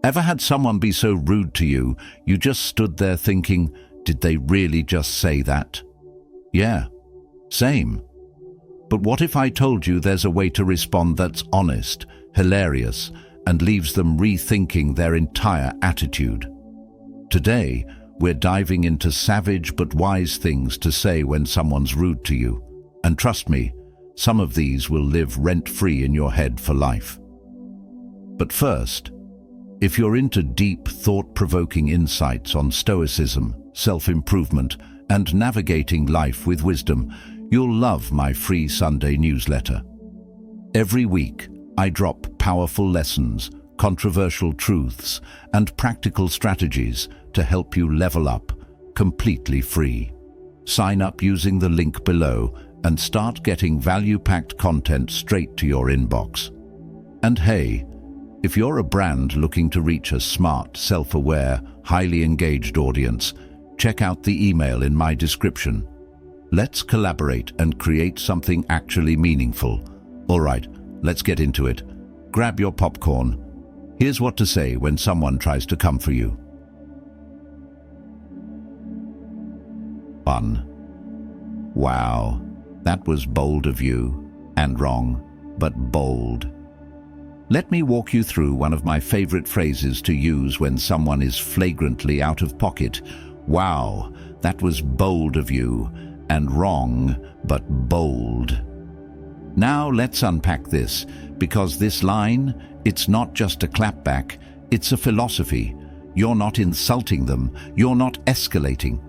Ever had someone be so rude to you, you just stood there thinking, did they really just say that? Yeah, same. But what if I told you there's a way to respond that's honest, hilarious, and leaves them rethinking their entire attitude? Today, we're diving into savage but wise things to say when someone's rude to you. And trust me, some of these will live rent-free in your head for life. But first, if you're into deep, thought-provoking insights on Stoicism, self-improvement, and navigating life with wisdom, you'll love my free Sunday newsletter. Every week, I drop powerful lessons, controversial truths, and practical strategies to help you level up, completely free. Sign up using the link below and start getting value-packed content straight to your inbox. And hey, if you're a brand looking to reach a smart, self-aware, highly engaged audience, check out the email in my description. Let's collaborate and create something actually meaningful. All right, let's get into it. Grab your popcorn. Here's what to say when someone tries to come for you. 1. Wow, that was bold of you, and wrong, but bold. Let me walk you through one of my favorite phrases to use when someone is flagrantly out of pocket. Wow, that was bold of you, and wrong, but bold. Now let's unpack this, because this line, it's not just a clapback, it's a philosophy. You're not insulting them, you're not escalating.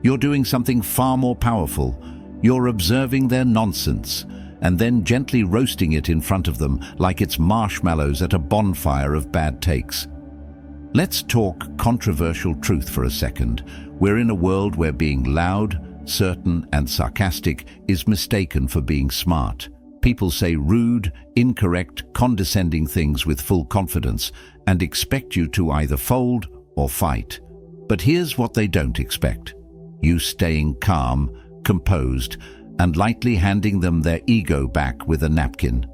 You're doing something far more powerful. You're observing their nonsense, and then gently roasting it in front of them like it's marshmallows at a bonfire of bad takes. Let's talk controversial truth for a second. We're in a world where being loud, certain, and sarcastic is mistaken for being smart. People say rude, incorrect, condescending things with full confidence and expect you to either fold or fight. But here's what they don't expect: you staying calm, composed, and lightly handing them their ego back with a napkin.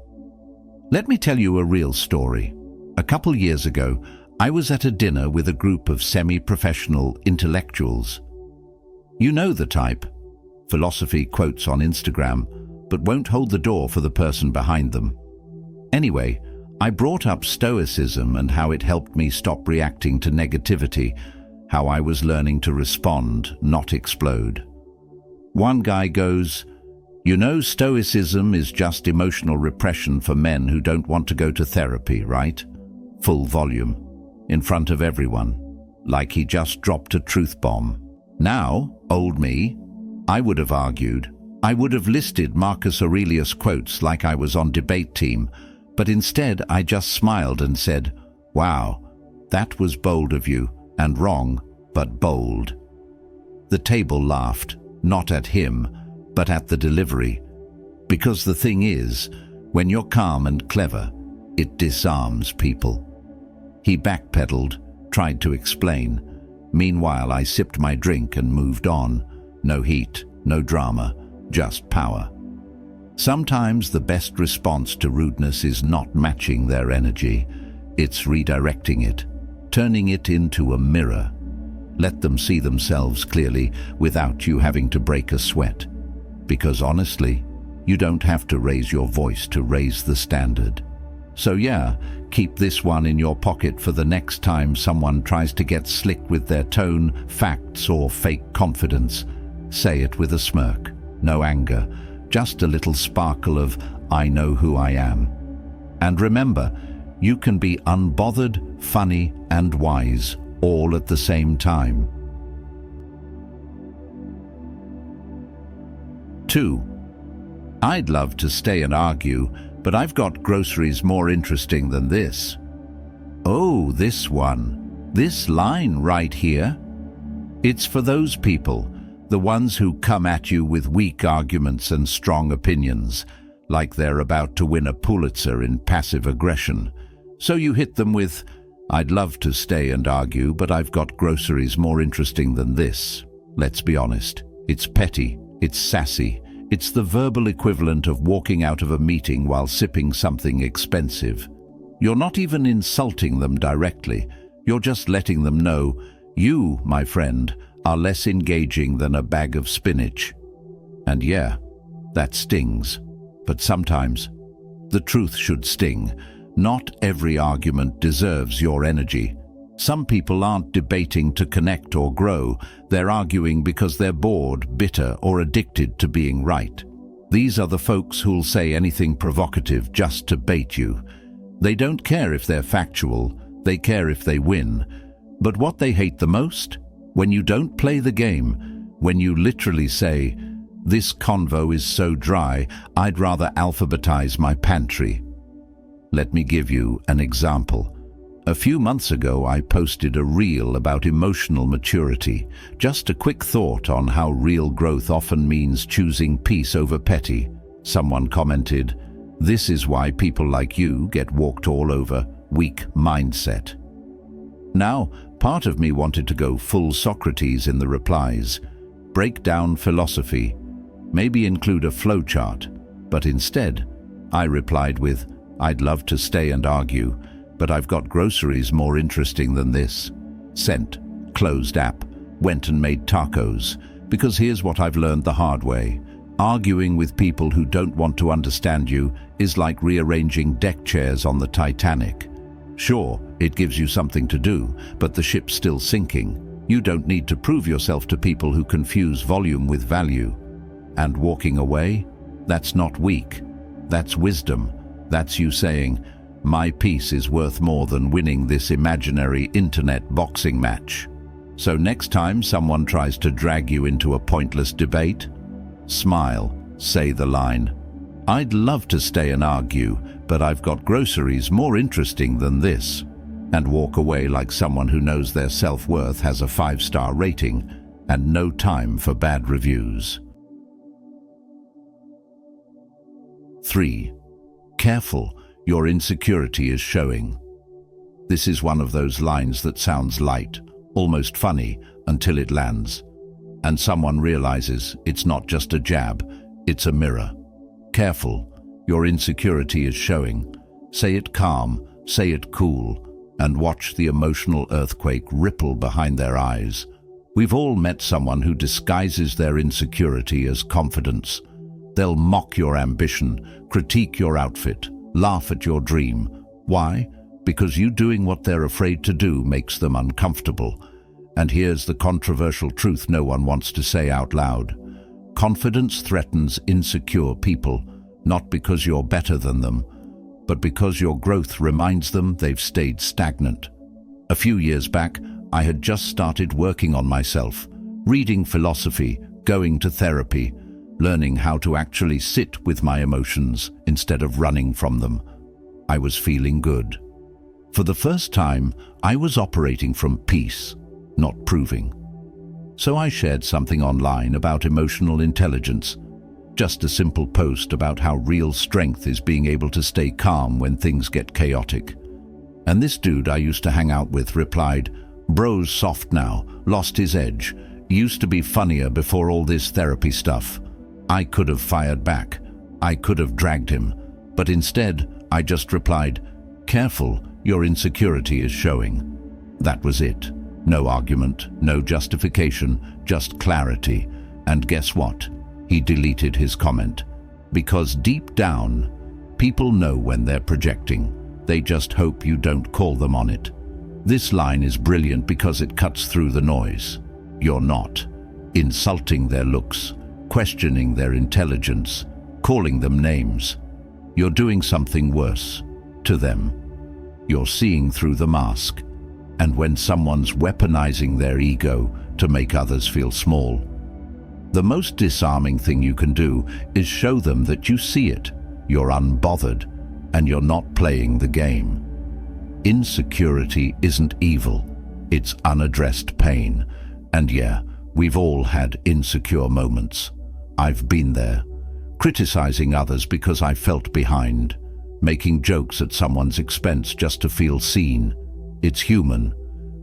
Let me tell you a real story. A couple years ago, I was at a dinner with a group of semi-professional intellectuals. You know the type. Philosophy quotes on Instagram, but won't hold the door for the person behind them. Anyway, I brought up Stoicism and how it helped me stop reacting to negativity, how I was learning to respond, not explode. One guy goes, "You know, Stoicism is just emotional repression for men who don't want to go to therapy, right?" Full volume, in front of everyone, like he just dropped a truth bomb. Now, old me, I would have argued. I would have listed Marcus Aurelius quotes like I was on debate team, but instead I just smiled and said, "Wow, that was bold of you, and wrong, but bold." The table laughed, not at him, but at the delivery. Because the thing is, when you're calm and clever, it disarms people. He backpedaled, tried to explain. Meanwhile, I sipped my drink and moved on. No heat, no drama, just power. Sometimes the best response to rudeness is not matching their energy. It's redirecting it, turning it into a mirror. Let them see themselves clearly without you having to break a sweat. Because honestly, you don't have to raise your voice to raise the standard. So yeah, keep this one in your pocket for the next time someone tries to get slick with their tone, facts, or fake confidence. Say it with a smirk, no anger, just a little sparkle of "I know who I am." And remember, you can be unbothered, funny, and wise, all at the same time. 2. I'd love to stay and argue, but I've got groceries more interesting than this. Oh, this one. This line right here. It's for those people, the ones who come at you with weak arguments and strong opinions, like they're about to win a Pulitzer in passive aggression. So you hit them with, "I'd love to stay and argue, but I've got groceries more interesting than this." Let's be honest, it's petty, it's sassy, it's the verbal equivalent of walking out of a meeting while sipping something expensive. You're not even insulting them directly, You're just letting them know you, my friend, are less engaging than a bag of spinach. And yeah, that stings. But sometimes the truth should sting. Not every argument deserves your energy. Some people aren't debating to connect or grow. They're arguing because they're bored, bitter, or addicted to being right. These are the folks who'll say anything provocative just to bait you. They don't care if they're factual, they care if they win. But what they hate the most? When you don't play the game, when you literally say, "This convo is so dry, I'd rather alphabetize my pantry." Let me give you an example. A few months ago, I posted a reel about emotional maturity. Just a quick thought on how real growth often means choosing peace over petty. Someone commented, "This is why people like you get walked all over. Weak mindset." Now, part of me wanted to go full Socrates in the replies, break down philosophy, maybe include a flowchart, but instead, I replied with, "I'd love to stay and argue, but I've got groceries more interesting than this." Sent, closed app, went and made tacos, because here's what I've learned the hard way. Arguing with people who don't want to understand you is like rearranging deck chairs on the Titanic. Sure, it gives you something to do, but the ship's still sinking. You don't need to prove yourself to people who confuse volume with value. And walking away? That's not weak. That's wisdom. That's you saying, "My peace is worth more than winning this imaginary internet boxing match." So next time someone tries to drag you into a pointless debate, smile, say the line, "I'd love to stay and argue, but I've got groceries more interesting than this," and walk away like someone who knows their self-worth has a 5-star rating and no time for bad reviews. 3. Careful, your insecurity is showing. This is one of those lines that sounds light, almost funny, until it lands. And someone realizes it's not just a jab, it's a mirror. Careful, your insecurity is showing. Say it calm, say it cool, and watch the emotional earthquake ripple behind their eyes. We've all met someone who disguises their insecurity as confidence. They'll mock your ambition, critique your outfit, laugh at your dream. Why? Because you doing what they're afraid to do makes them uncomfortable. And here's the controversial truth no one wants to say out loud. Confidence threatens insecure people, not because you're better than them, but because your growth reminds them they've stayed stagnant. A few years back, I had just started working on myself, reading philosophy, going to therapy, learning how to actually sit with my emotions instead of running from them. I was feeling good. For the first time, I was operating from peace, not proving. So I shared something online about emotional intelligence, just a simple post about how real strength is being able to stay calm when things get chaotic. And this dude I used to hang out with replied, "Bro's soft now, lost his edge, used to be funnier before all this therapy stuff." I could have fired back. I could have dragged him. But instead, I just replied, "Careful, your insecurity is showing." That was it. No argument, no justification, just clarity. And guess what? He deleted his comment. Because deep down, people know when they're projecting. They just hope you don't call them on it. This line is brilliant because it cuts through the noise. You're not insulting their looks, questioning their intelligence, calling them names. You're doing something worse to them. You're seeing through the mask. And when someone's weaponizing their ego to make others feel small, the most disarming thing you can do is show them that you see it, you're unbothered, and you're not playing the game. Insecurity isn't evil, it's unaddressed pain. And yeah, we've all had insecure moments. I've been there, criticizing others because I felt behind, making jokes at someone's expense just to feel seen. It's human,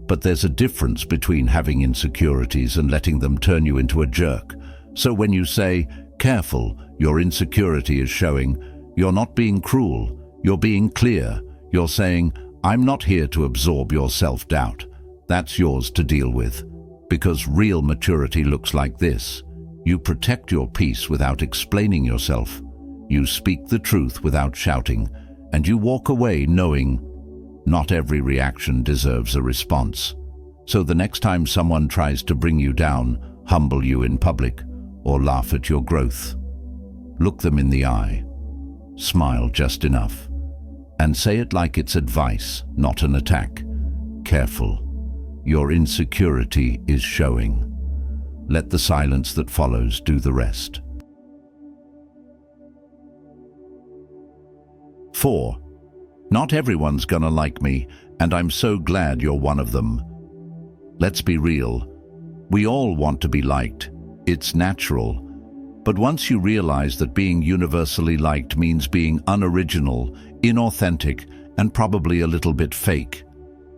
but there's a difference between having insecurities and letting them turn you into a jerk. So when you say, "Careful, your insecurity is showing," you're not being cruel, you're being clear. You're saying, I'm not here to absorb your self-doubt. That's yours to deal with. Because real maturity looks like this. You protect your peace without explaining yourself. You speak the truth without shouting, and you walk away knowing not every reaction deserves a response. So the next time someone tries to bring you down, humble you in public, or laugh at your growth, look them in the eye, smile just enough, and say it like it's advice, not an attack. Careful. Your insecurity is showing. Let the silence that follows do the rest. 4. Not everyone's gonna like me, and I'm so glad you're one of them. Let's be real. We all want to be liked. It's natural. But once you realize that being universally liked means being unoriginal, inauthentic, and probably a little bit fake,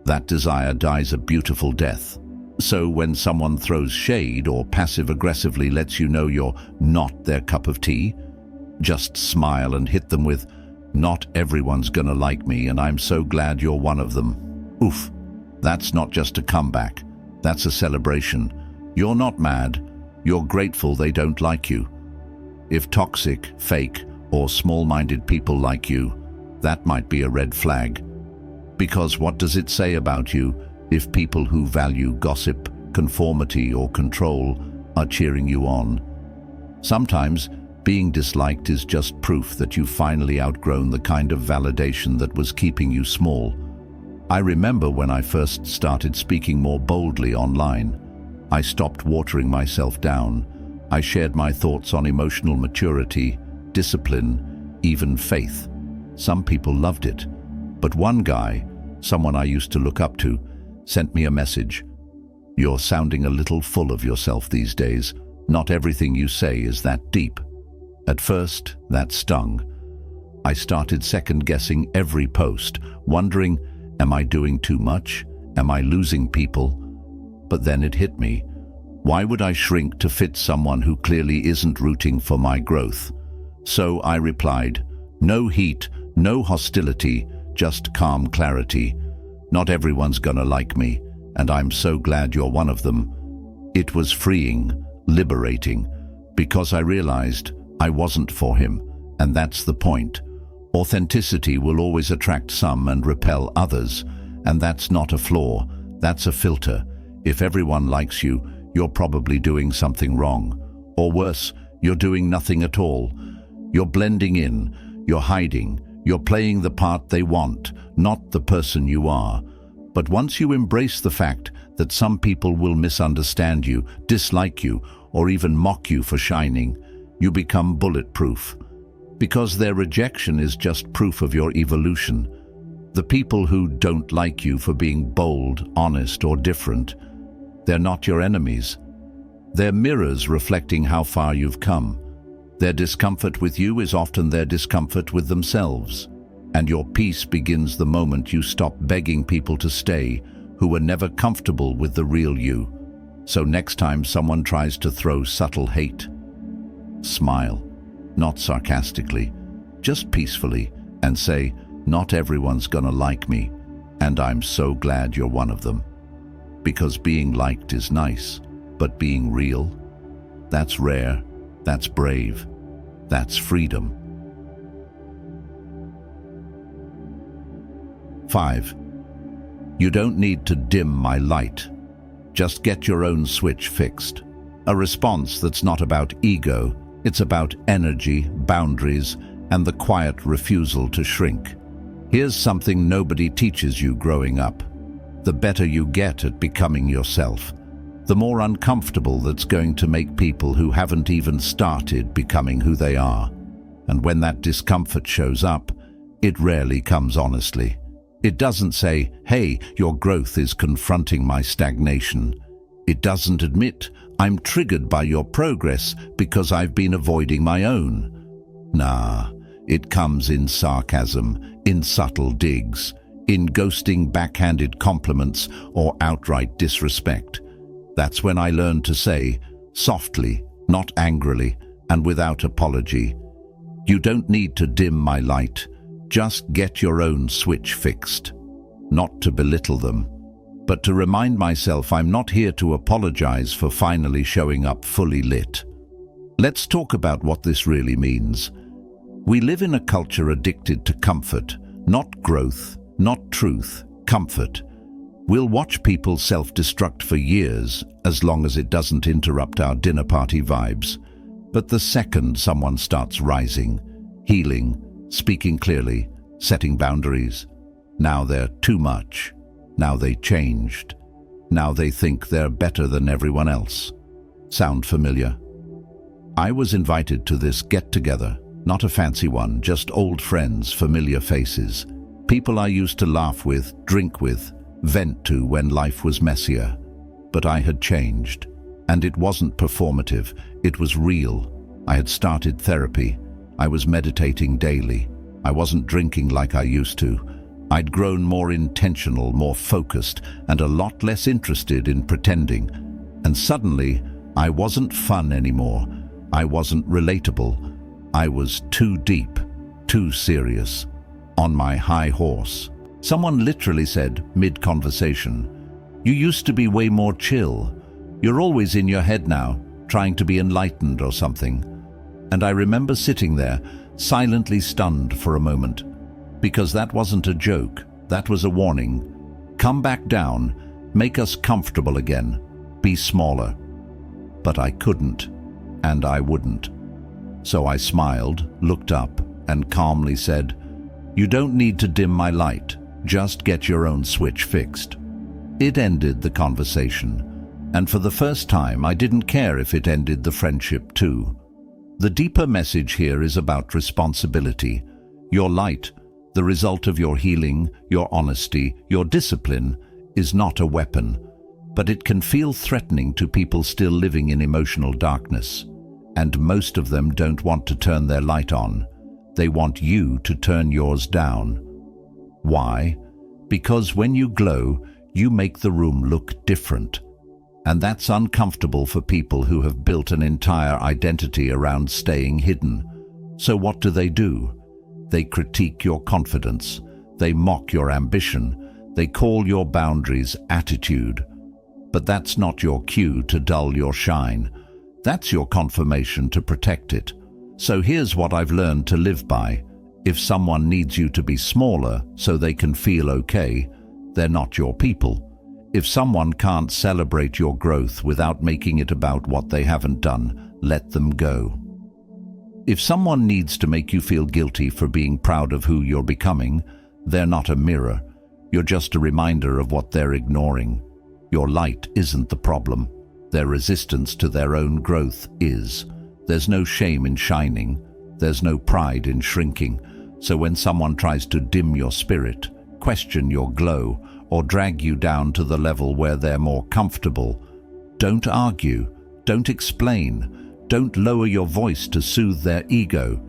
that desire dies a beautiful death. So when someone throws shade or passive-aggressively lets you know you're not their cup of tea, just smile and hit them with, "Not everyone's gonna like me, and I'm so glad you're one of them." Oof, that's not just a comeback. That's a celebration. You're not mad. You're grateful they don't like you. If toxic, fake, or small-minded people like you, that might be a red flag. Because what does it say about you if people who value gossip, conformity, or control are cheering you on? Sometimes being disliked is just proof that you've finally outgrown the kind of validation that was keeping you small. I remember when I first started speaking more boldly online. I stopped watering myself down. I shared my thoughts on emotional maturity, discipline, even faith. Some people loved it. But one guy, someone I used to look up to, sent me a message. "You're sounding a little full of yourself these days. Not everything you say is that deep." At first, that stung. I started second-guessing every post, wondering, am I doing too much? Am I losing people? But then it hit me. Why would I shrink to fit someone who clearly isn't rooting for my growth? So I replied, "No heat, no hostility, just calm clarity. Not everyone's gonna like me, and I'm so glad you're one of them." It was freeing, liberating, because I realized I wasn't for him, and that's the point. Authenticity will always attract some and repel others, and that's not a flaw, that's a filter. If everyone likes you, you're probably doing something wrong. Or worse, you're doing nothing at all. You're blending in, you're hiding, you're playing the part they want, not the person you are. But once you embrace the fact that some people will misunderstand you, dislike you, or even mock you for shining, you become bulletproof. Because their rejection is just proof of your evolution. The people who don't like you for being bold, honest, or different, they're not your enemies. They're mirrors reflecting how far you've come. Their discomfort with you is often their discomfort with themselves. And your peace begins the moment you stop begging people to stay who were never comfortable with the real you. So next time someone tries to throw subtle hate, smile, not sarcastically, just peacefully, and say, "Not everyone's gonna like me, and I'm so glad you're one of them." Because being liked is nice, but being real, that's rare, that's brave, that's freedom. 5. You don't need to dim my light. Just get your own switch fixed. A response that's not about ego, it's about energy, boundaries, and the quiet refusal to shrink. Here's something nobody teaches you growing up. The better you get at becoming yourself, the more uncomfortable that's going to make people who haven't even started becoming who they are. And when that discomfort shows up, it rarely comes honestly. It doesn't say, "Hey, your growth is confronting my stagnation." It doesn't admit, "I'm triggered by your progress because I've been avoiding my own." Nah, it comes in sarcasm, in subtle digs, in ghosting backhanded compliments or outright disrespect. That's when I learned to say, softly, not angrily, and without apology, "You don't need to dim my light. Just get your own switch fixed." not to belittle them, but to remind myself I'm not here to apologize for finally showing up fully lit. Let's talk about what this really means. We live in a culture addicted to comfort, not growth, not truth, comfort. We'll watch people self-destruct for years, as long as it doesn't interrupt our dinner party vibes. But the second someone starts rising, healing, speaking clearly, setting boundaries, now they're too much. Now they changed. Now they think they're better than everyone else. Sound familiar? I was invited to this get-together, not a fancy one, just old friends, familiar faces, people I used to laugh with, drink with, vent to when life was messier. But I had changed, and it wasn't performative, it was real. I had started therapy. I was meditating daily. I wasn't drinking like I used to. I'd grown more intentional, more focused, and a lot less interested in pretending. And suddenly, I wasn't fun anymore. I wasn't relatable. I was too deep, too serious, on my high horse. Someone literally said, mid-conversation, "You used to be way more chill. You're always in your head now, trying to be enlightened or something." And I remember sitting there, silently stunned for a moment. Because that wasn't a joke, that was a warning. Come back down, make us comfortable again, be smaller. But I couldn't, and I wouldn't. So I smiled, looked up, and calmly said, "You don't need to dim my light, just get your own switch fixed." It ended the conversation, and for the first time I didn't care if it ended the friendship too. The deeper message here is about responsibility. Your light, the result of your healing, your honesty, your discipline, is not a weapon, but it can feel threatening to people still living in emotional darkness. And most of them don't want to turn their light on. They want you to turn yours down. Why? Because when you glow, you make the room look different. And that's uncomfortable for people who have built an entire identity around staying hidden. So what do? They critique your confidence. They mock your ambition. They call your boundaries attitude. But that's not your cue to dull your shine. That's your confirmation to protect it. So here's what I've learned to live by. If someone needs you to be smaller so they can feel okay, they're not your people. If someone can't celebrate your growth without making it about what they haven't done, let them go. If someone needs to make you feel guilty for being proud of who you're becoming, they're not a mirror. You're just a reminder of what they're ignoring. Your light isn't the problem. Their resistance to their own growth is. There's no shame in shining. There's no pride in shrinking. So when someone tries to dim your spirit, question your glow, or drag you down to the level where they're more comfortable, don't argue, don't explain, don't lower your voice to soothe their ego.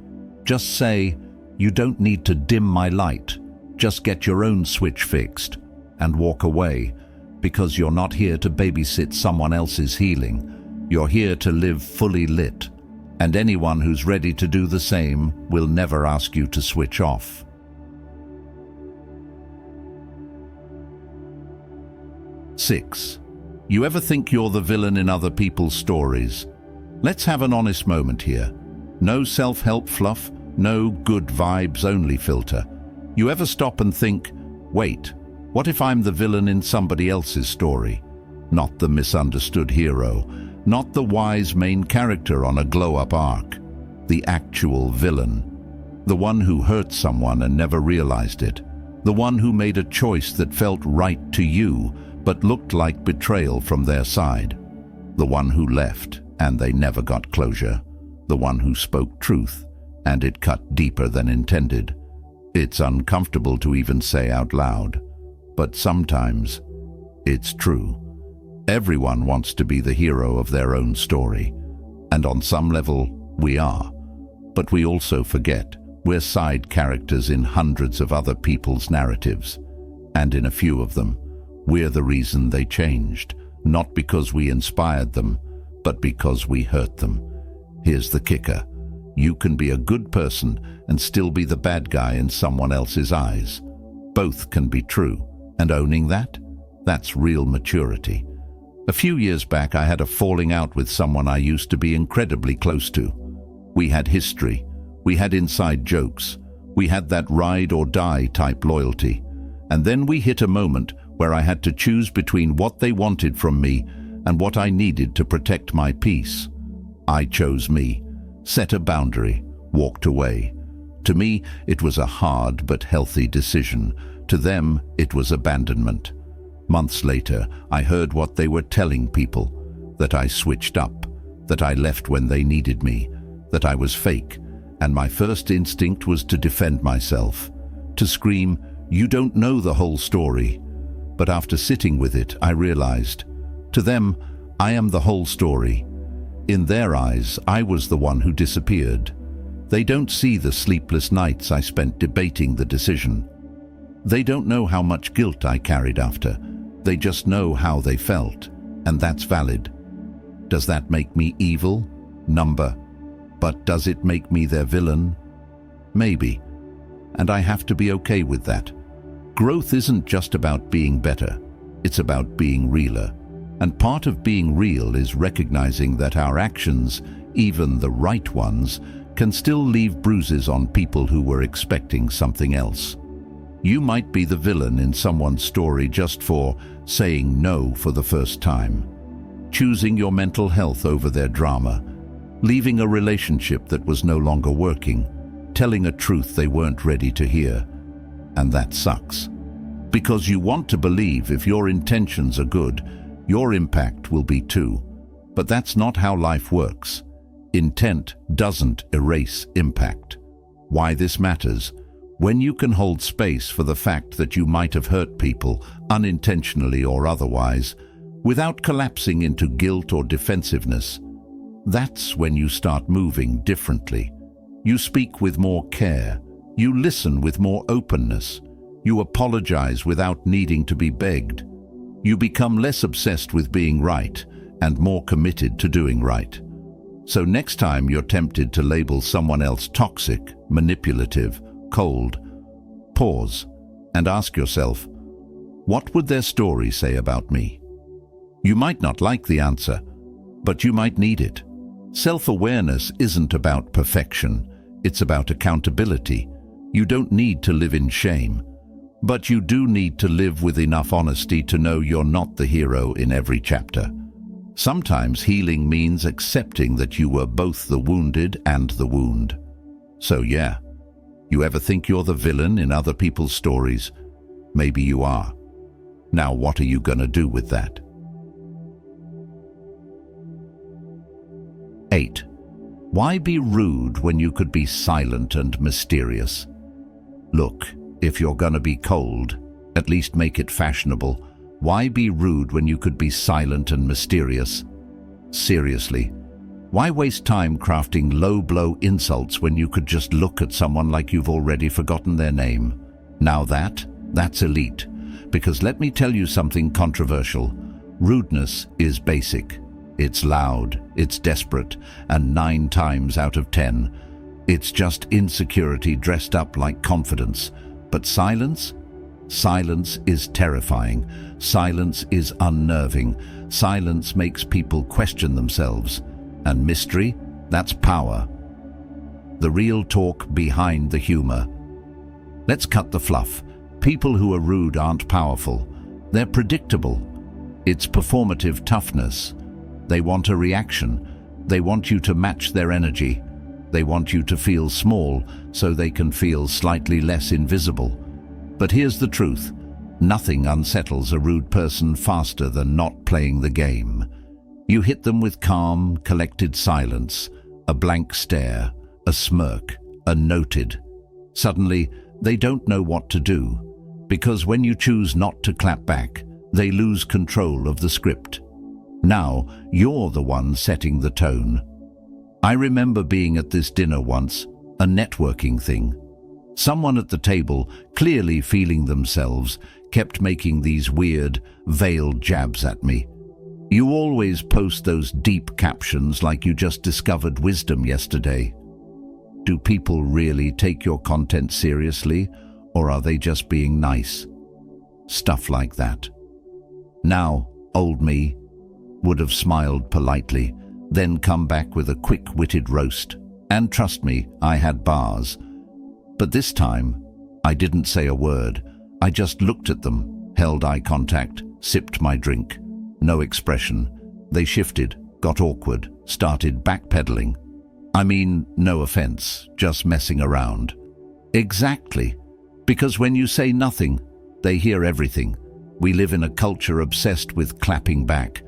Just say, "You don't need to dim my light. Just get your own switch fixed," and walk away, because you're not here to babysit someone else's healing. You're here to live fully lit, and anyone who's ready to do the same will never ask you to switch off. 6. You ever think you're the villain in other people's stories? Let's have an honest moment here. No self-help fluff, no good vibes only filter. You ever stop and think, wait, what if I'm the villain in somebody else's story? Not the misunderstood hero, not the wise main character on a glow-up arc. The actual villain. The one who hurt someone and never realized it. The one who made a choice that felt right to you, but looked like betrayal from their side. The one who left, and they never got closure. The one who spoke truth, and it cut deeper than intended. It's uncomfortable to even say out loud, but sometimes it's true. Everyone wants to be the hero of their own story, and on some level, we are. But we also forget we're side characters in hundreds of other people's narratives, and in a few of them, we're the reason they changed, not because we inspired them, but because we hurt them. Here's the kicker. You can be a good person and still be the bad guy in someone else's eyes. Both can be true, And owning that? That's real maturity. A few years back, I had a falling out with someone I used to be incredibly close to. We had history. We had inside jokes. We had that ride or die type loyalty. And then we hit a moment where I had to choose between what they wanted from me and what I needed to protect my peace. I chose me, set a boundary, walked away. To me, it was a hard but healthy decision. To them, it was abandonment. Months later, I heard what they were telling people, that I switched up, that I left when they needed me, that I was fake, and my first instinct was to defend myself, to scream, "You don't know the whole story." But after sitting with it, I realized, to them, I am the whole story. In their eyes, I was the one who disappeared. They don't see the sleepless nights I spent debating the decision. They don't know how much guilt I carried after. They just know how they felt, and that's valid. Does that make me evil? Number. But does it make me their villain? Maybe. And I have to be okay with that. Growth isn't just about being better. It's about being realer. And part of being real is recognizing that our actions, even the right ones, can still leave bruises on people who were expecting something else. You might be the villain in someone's story just for saying no for the first time, choosing your mental health over their drama, leaving a relationship that was no longer working, telling a truth they weren't ready to hear. And that sucks. Because you want to believe if your intentions are good, your impact will be too. But that's not how life works. Intent doesn't erase impact. Why this matters? When you can hold space for the fact that you might have hurt people, unintentionally or otherwise, without collapsing into guilt or defensiveness, that's when you start moving differently. You speak with more care. You listen with more openness. You apologize without needing to be begged. You become less obsessed with being right and more committed to doing right. So next time you're tempted to label someone else toxic, manipulative, cold, pause and ask yourself, what would their story say about me? You might not like the answer, but you might need it. Self-awareness isn't about perfection, it's about accountability. You don't need to live in shame, but you do need to live with enough honesty to know you're not the hero in every chapter. Sometimes healing means accepting that you were both the wounded and the wound. So yeah, you ever think you're the villain in other people's stories? Maybe you are. Now what are you gonna do with that? 8. Why be rude when you could be silent and mysterious? Look, if you're gonna be cold, at least make it fashionable. Why be rude when you could be silent and mysterious? Seriously, why waste time crafting low-blow insults when you could just look at someone like you've already forgotten their name? Now that's elite. Because let me tell you something controversial. Rudeness is basic. It's loud, it's desperate, and 9 times out of 10, it's just insecurity dressed up like confidence. But silence? Silence is terrifying. Silence is unnerving. Silence makes people question themselves. And mystery? That's power. The real talk behind the humor. Let's cut the fluff. People who are rude aren't powerful. They're predictable. It's performative toughness. They want a reaction. They want you to match their energy. They want you to feel small so they can feel slightly less invisible. But here's the truth. Nothing unsettles a rude person faster than not playing the game. You hit them with calm, collected silence, a blank stare, a smirk, a noted. Suddenly, they don't know what to do, because when you choose not to clap back, they lose control of the script. Now, you're the one setting the tone. I remember being at this dinner once, a networking thing. Someone at the table, clearly feeling themselves, kept making these weird, veiled jabs at me. You always post those deep captions like you just discovered wisdom yesterday. Do people really take your content seriously, or are they just being nice? stuff like that. Now, old me would have smiled politely, then come back with a quick-witted roast. And trust me, I had bars. But this time, I didn't say a word. I just looked at them, held eye contact, sipped my drink. No expression. They shifted, got awkward, started backpedaling. I mean, no offense, just messing around. Exactly. Because when you say nothing, they hear everything. We live in a culture obsessed with clapping back.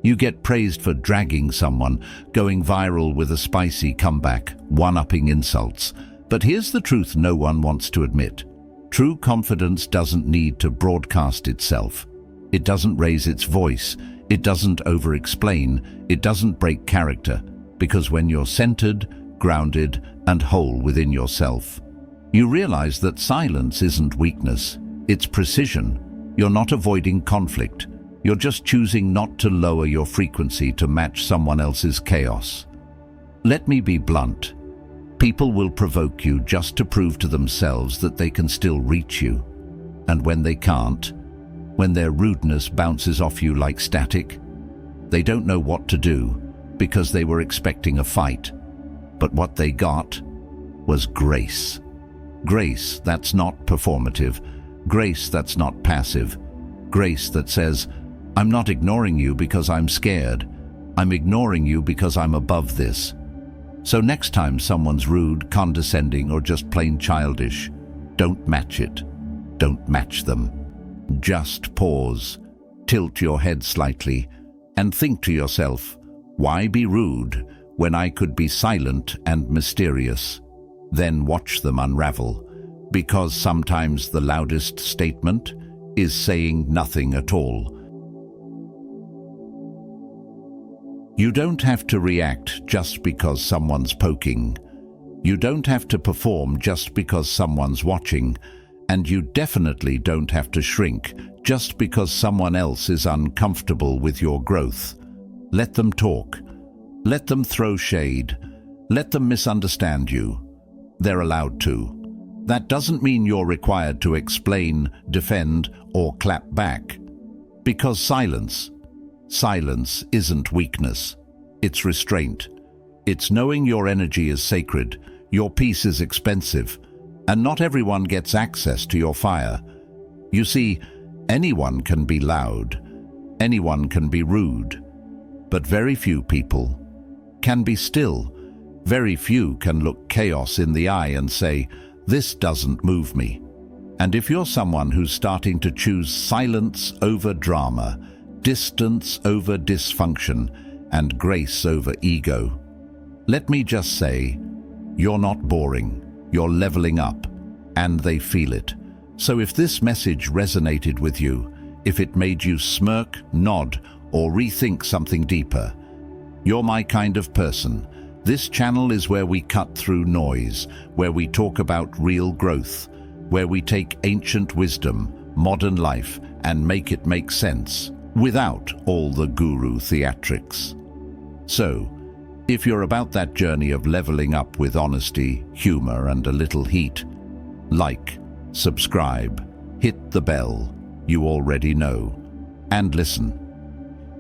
You get praised for dragging someone, going viral with a spicy comeback, one-upping insults. But here's the truth no one wants to admit. True confidence doesn't need to broadcast itself. It doesn't raise its voice. It doesn't over-explain. It doesn't break character. Because when you're centered, grounded, and whole within yourself, you realize that silence isn't weakness. It's precision. You're not avoiding conflict. You're just choosing not to lower your frequency to match someone else's chaos. Let me be blunt. People will provoke you just to prove to themselves that they can still reach you. And when they can't, when their rudeness bounces off you like static, they don't know what to do because they were expecting a fight. But what they got was grace. Grace that's not performative. Grace that's not passive. Grace that says, I'm not ignoring you because I'm scared. I'm ignoring you because I'm above this. So next time someone's rude, condescending, or just plain childish, don't match it. Don't match them. Just pause, tilt your head slightly, and think to yourself, why be rude when I could be silent and mysterious? Then watch them unravel, because sometimes the loudest statement is saying nothing at all. You don't have to react just because someone's poking. You don't have to perform just because someone's watching. And you definitely don't have to shrink just because someone else is uncomfortable with your growth. Let them talk. Let them throw shade. Let them misunderstand you. They're allowed to. That doesn't mean you're required to explain, defend, or clap back. Because silence isn't weakness. It's restraint. It's knowing your energy is sacred, your peace is expensive, and not everyone gets access to your fire. You see, anyone can be loud, anyone can be rude, but very few people can be still. Very few can look chaos in the eye and say, this doesn't move me. And if you're someone who's starting to choose silence over drama, distance over dysfunction, and grace over ego, let me just say, you're not boring, you're leveling up, and they feel it. So if this message resonated with you, if it made you smirk, nod, or rethink something deeper, you're my kind of person. This channel is where we cut through noise, where we talk about real growth, where we take ancient wisdom, modern life, and make it make sense, without all the guru theatrics. So, if you're about that journey of leveling up with honesty, humor, and a little heat, like, subscribe, hit the bell, you already know, and listen.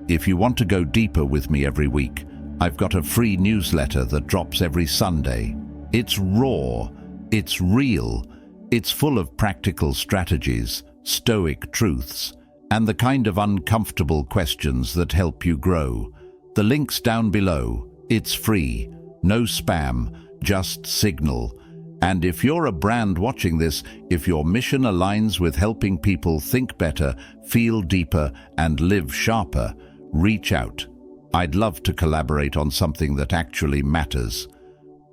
If you want to go deeper with me every week, I've got a free newsletter that drops every Sunday. It's raw, it's real, it's full of practical strategies, stoic truths, and the kind of uncomfortable questions that help you grow. The link's down below. It's free, no spam, just signal. And if you're a brand watching this, if your mission aligns with helping people think better, feel deeper, and live sharper, reach out. I'd love to collaborate on something that actually matters.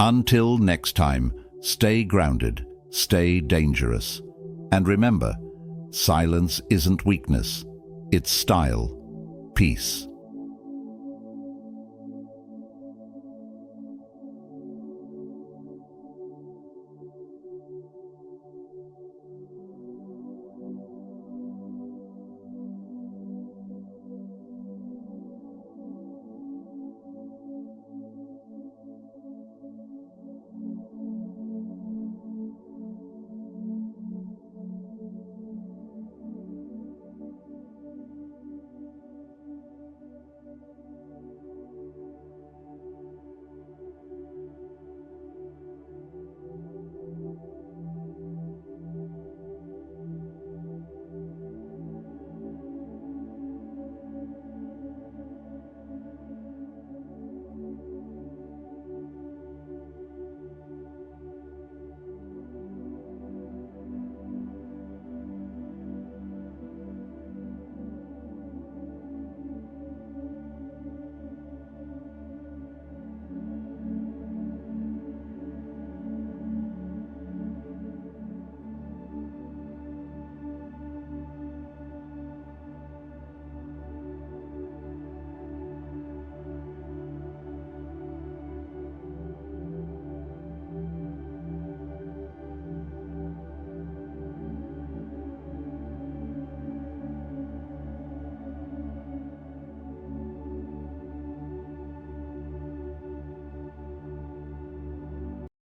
Until next time, stay grounded, stay dangerous. And remember, silence isn't weakness, it's style. Peace.